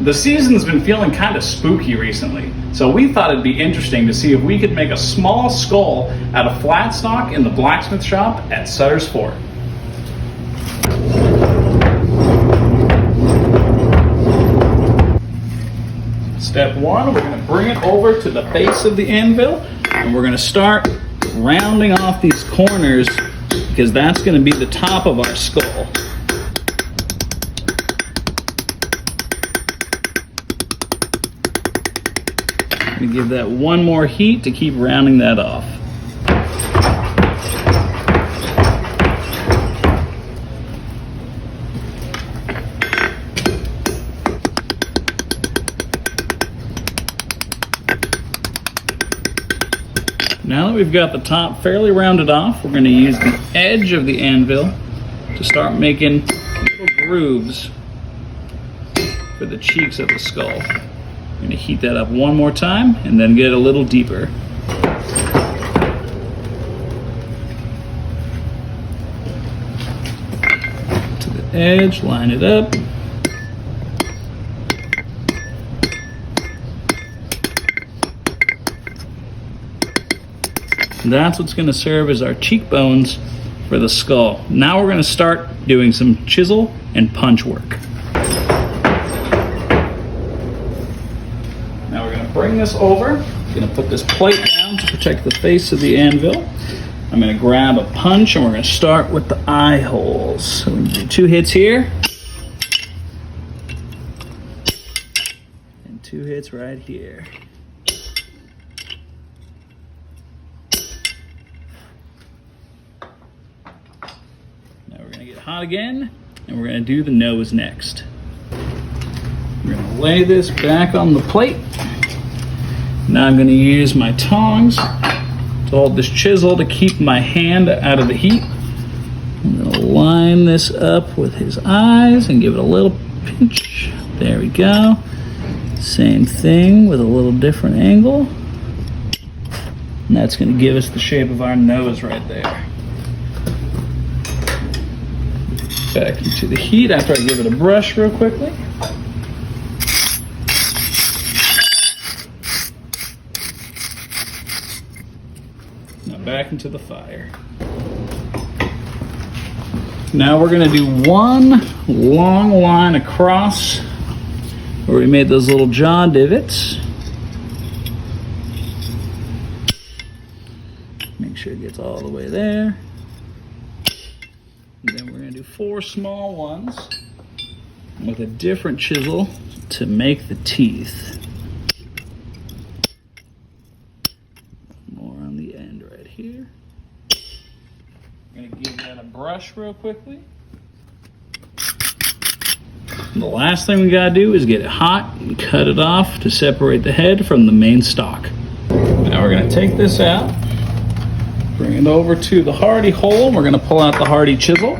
The season's been feeling kind of spooky recently, so we thought it'd be interesting to see if we could make a small skull out of flat stock in the blacksmith shop at Sutter's Fort. Step one, we're going to bring it over to the face of the anvil, and we're going to start rounding off these corners because that's going to be the top of our skull. I'm going to give that one more heat to keep rounding that off. Now that we've got the top fairly rounded off, we're going to use the edge of the anvil to start making little grooves for the cheeks of the skull. I'm going to heat that up one more time and then get a little deeper. To the edge, line it up. That's what's going to serve as our cheekbones for the skull. Now we're going to start doing some chisel and punch work. Now we're going to bring this over. I'm going to put this plate down to protect the face of the anvil. I'm going to grab a punch and we're going to start with the eye holes. So we're going to do 2 hits here. And 2 hits right here. Get hot again, and we're going to do the nose next. We're going to lay this back on the plate. Now I'm going to use my tongs to hold this chisel to keep my hand out of the heat. I'm going to line this up with his eyes and give it a little pinch. There we go. Same thing with a little different angle. And that's going to give us the shape of our nose right there. Back into the heat after I give it a brush real quickly. Now back into the fire. Now we're going to do one long line across where we made those little jaw divots. Make sure it gets all the way there. And then we're going to do 4 small ones with a different chisel to make the teeth. More on the end right here. I'm going to give that a brush real quickly. And the last thing we got to do is get it hot and cut it off to separate the head from the main stock. Now we're going to take this out. Bring it over to the hardy hole, and we're going to pull out the hardy chisel.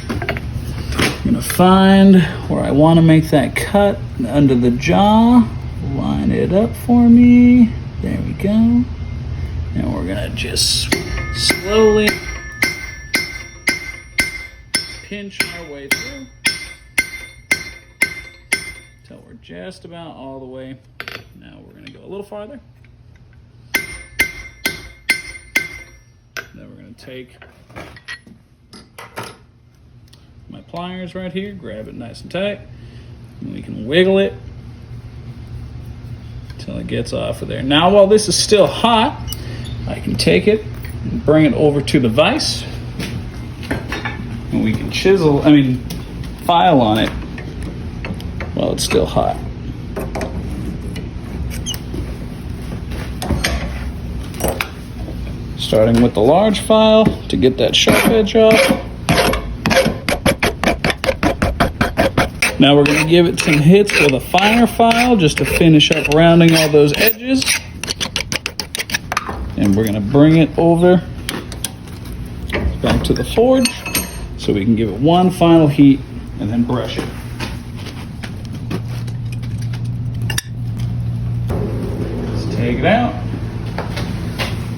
I'm going to find where I want to make that cut under the jaw. Line it up for me. There we go. And we're going to just slowly pinch our way through until we're just about all the way. Now we're going to go a little farther. Then we're going to take my pliers right here, grab it nice and tight, and we can wiggle it until it gets off of there. Now while this is still hot, I can take it and bring it over to the vise, and we can file on it while it's still hot. Starting with the large file to get that sharp edge off. Now we're going to give it some hits with a finer file just to finish up rounding all those edges. And we're going to bring it over back to the forge so we can give it one final heat and then brush it. Let's take it out.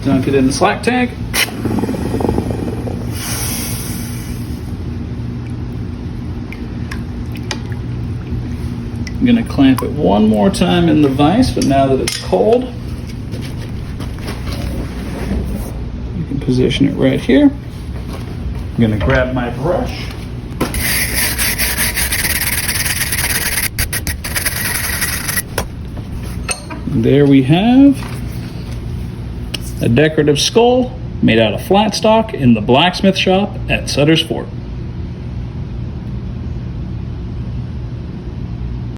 Dunk it in the slack tank. I'm going to clamp it one more time in the vise, but now that it's cold, you can position it right here. I'm going to grab my brush. And there we have a decorative skull made out of flat stock in the blacksmith shop at Sutter's Fort.